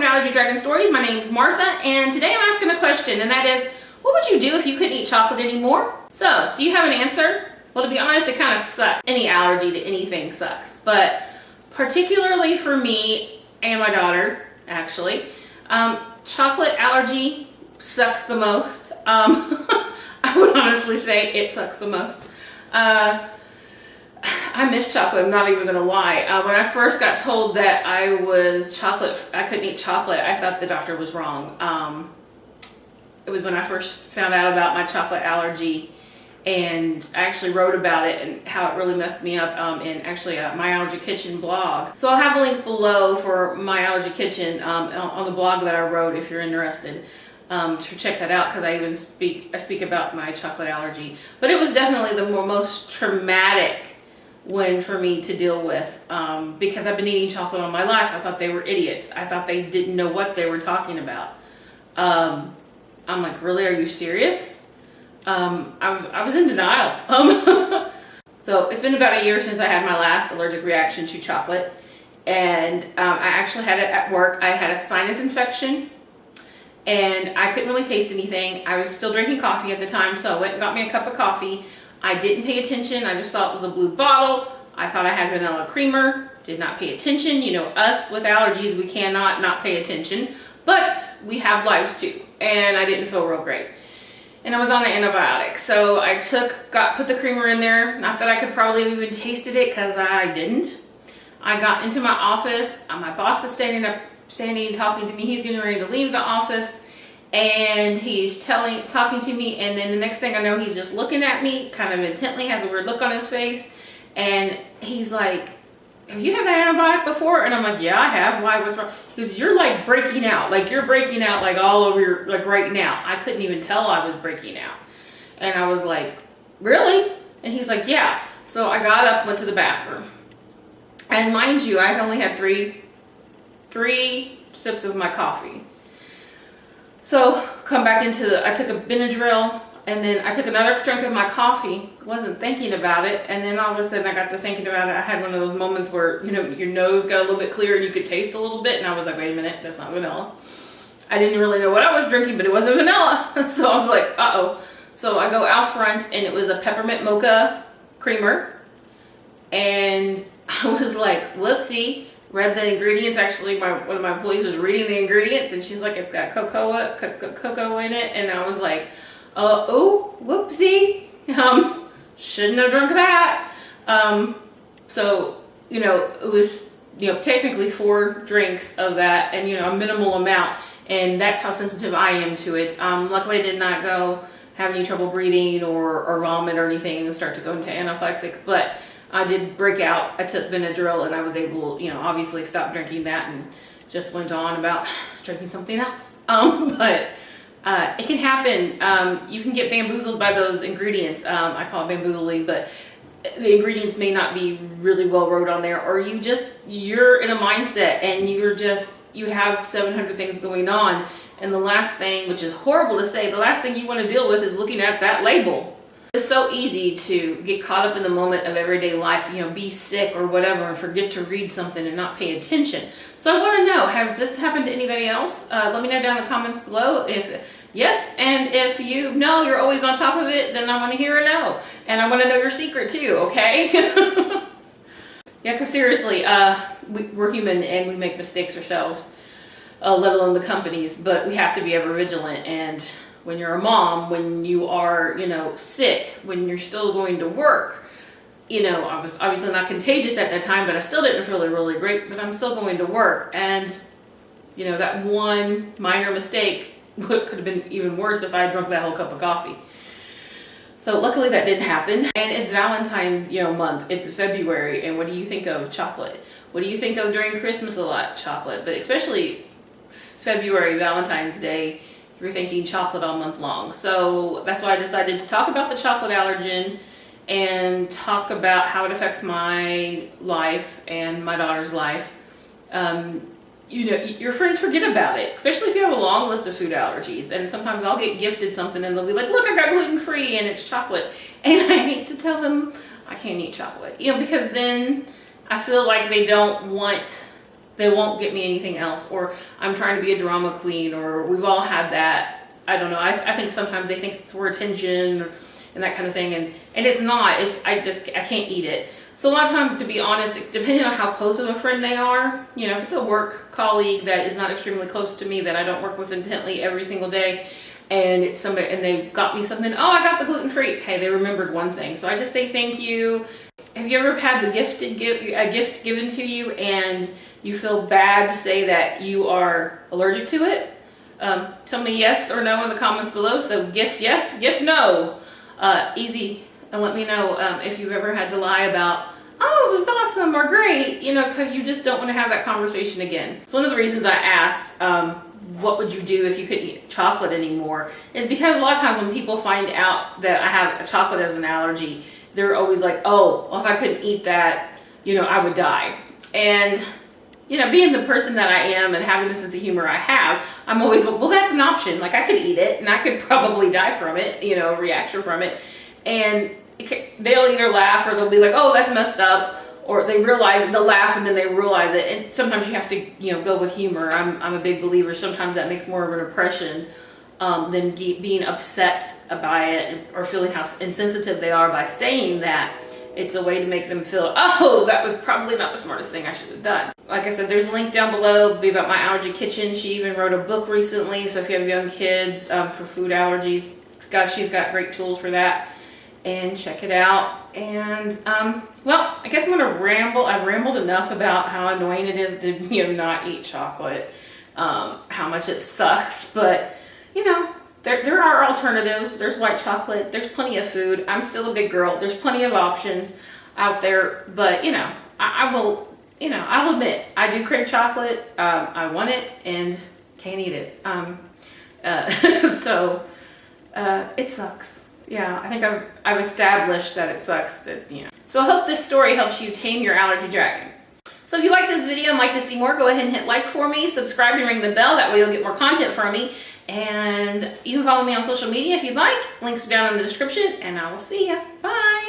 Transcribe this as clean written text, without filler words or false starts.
welcome to Allergy Dragon Stories. My name is Martha, and today I'm asking a question, and that is, what would you do if you couldn't eat chocolate anymore? So, do you have an answer? Well, to be honest, it kind of sucks. Any allergy to anything sucks, but particularly for me and my daughter, actually, chocolate allergy sucks the most. I would honestly say it sucks the most. I miss chocolate, I'm not even gonna lie. When I first got told that I couldn't eat chocolate, I thought the doctor was wrong. It was when I first found out about my chocolate allergy, and I actually wrote about it and how it really messed me up in actually My Allergy Kitchen blog. So I'll have the links below for My Allergy Kitchen on the blog that I wrote if you're interested to check that out, because I speak about my chocolate allergy. But it was definitely the most traumatic one for me to deal with because I've been eating chocolate all my life. I thought they were idiots. I thought they didn't know what they were talking about. I'm like, really? Are you serious? I was in denial. So it's been about a year since I had my last allergic reaction to chocolate, and I actually had it at work. I had a sinus infection, and I couldn't really taste anything. I was still drinking coffee at the time, so I went and got me a cup of coffee. I didn't pay attention. I just thought it was a blue bottle. I thought I had vanilla creamer. Did not pay attention. You know, us with allergies, we cannot not pay attention, but we have lives too, and I didn't feel real great. And I was on an antibiotic, so I put the creamer in there. Not that I could probably have even tasted it, because I didn't. I got into my office. My boss is standing talking to me. He's getting ready to leave the office, and he's talking to me. And then the next thing I know, he's just looking at me, kind of intently, has a weird look on his face, and he's like, "Have you had that antibiotic before?" And I'm like, "Yeah, I have. Why? What's wrong?" He goes, "You're like breaking out. Like you're breaking out like all over your, like right now." I couldn't even tell I was breaking out. And I was like, "Really?" And he's like, "Yeah." So I got up, went to the bathroom. And mind you, I had only had three sips of my coffee. So come back I took a Benadryl, and then I took another drink of my coffee. Wasn't thinking about it, and then all of a sudden I got to thinking about it. I had one of those moments where, you know, your nose got a little bit clear and you could taste a little bit, and I was like, wait a minute, that's not vanilla. I didn't really know what I was drinking, but it wasn't vanilla. So I was like, uh-oh. So I go out front, and it was a peppermint mocha creamer, and I was like, whoopsie. Read the ingredients. Actually, one of my employees was reading the ingredients, and she's like, it's got cocoa in it, and I was like, oh, whoopsie. Shouldn't have drunk that. So, you know, it was, you know, technically 4 drinks of that, and, you know, a minimal amount, and that's how sensitive I am to it. Luckily I did not have any trouble breathing or vomit or anything and start to go into anaphylaxis, but I did break out. I took Benadryl, and I was able, you know, obviously stop drinking that and just went on about drinking something else. But it can happen. You can get bamboozled by those ingredients. I call it bamboozling, but the ingredients may not be really well wrote on there, or you're in a mindset and you have 700 things going on, and the last thing, which is horrible to say, the last thing you want to deal with is looking at that label. It's so easy to get caught up in the moment of everyday life, you know, be sick or whatever, and forget to read something and not pay attention. So I want to know, has this happened to anybody else? Let me know down in the comments below if yes, and if you know you're always on top of it, then I want to hear a no. And I want to know your secret too, okay? Yeah, because seriously, we're human and we make mistakes ourselves, let alone the companies, but we have to be ever vigilant. And when you're a mom, when you are, you know, sick, when you're still going to work, you know, I was obviously not contagious at that time, but I still didn't feel really great, but I'm still going to work. And, you know, that one minor mistake could have been even worse if I had drunk that whole cup of coffee. So luckily that didn't happen. And it's Valentine's, you know, month. It's February, and what do you think of? Chocolate. What do you think of during Christmas a lot? Chocolate. But especially February, Valentine's Day, you're thinking chocolate all month long. So that's why I decided to talk about the chocolate allergen and talk about how it affects my life and my daughter's life. You know, your friends forget about it, especially if you have a long list of food allergies. And sometimes I'll get gifted something and they'll be like, look, I got gluten-free and it's chocolate. And I hate to tell them I can't eat chocolate, you know, because then I feel like they don't want They won't get me anything else, or I'm trying to be a drama queen, or we've all had that. I don't know. I think sometimes they think it's for attention and that kind of thing, and it's not. I can't eat it. So a lot of times, to be honest, depending on how close of a friend they are, you know, if it's a work colleague that is not extremely close to me, that I don't work with intently every single day, and it's somebody and they got me something, oh, I got the gluten-free. Hey, they remembered one thing, so I just say thank you. Have you ever had a gift given to you and you feel bad to say that you are allergic to it? Tell me yes or no in the comments below. So gift yes, gift no. Easy, and let me know if you've ever had to lie about, oh, it was awesome or great, you know, because you just don't want to have that conversation again. It's one of the reasons I asked, what would you do if you couldn't eat chocolate anymore, is because a lot of times when people find out that I have chocolate as an allergy, they're always like, oh, well, if I couldn't eat that, you know, I would die. And you know, being the person that I am and having the sense of humor I have, I'm always like, well, that's an option. Like, I could eat it and I could probably die from it, you know, reaction from it. And they'll either laugh or they'll be like, oh, that's messed up. Or they realize it, they'll laugh and then they realize it. And sometimes you have to, you know, go with humor. I'm a big believer. Sometimes that makes more of an impression than being upset by it or feeling how insensitive they are by saying that. It's a way to make them feel, oh, that was probably not the smartest thing I should have done. Like I said, there's a link down below. It'll be about my allergy kitchen. She even wrote a book recently. So if you have young kids for food allergies, she's got great tools for that. And check it out. And well, I guess I'm gonna ramble. I've rambled enough about how annoying it is to, you know, not eat chocolate, how much it sucks. But you know, there are alternatives. There's white chocolate. There's plenty of food. I'm still a big girl. There's plenty of options out there. But you know, I will. You know, I'll admit I do crave chocolate. I want it and can't eat it. So it sucks. Yeah, I think I've established that it sucks. That, you know. So I hope this story helps you tame your allergy dragon. So if you like this video and like to see more, go ahead and hit like for me, subscribe and ring the bell. That way you'll get more content from me. And you can follow me on social media if you'd like. Links are down in the description, and I will see ya. Bye.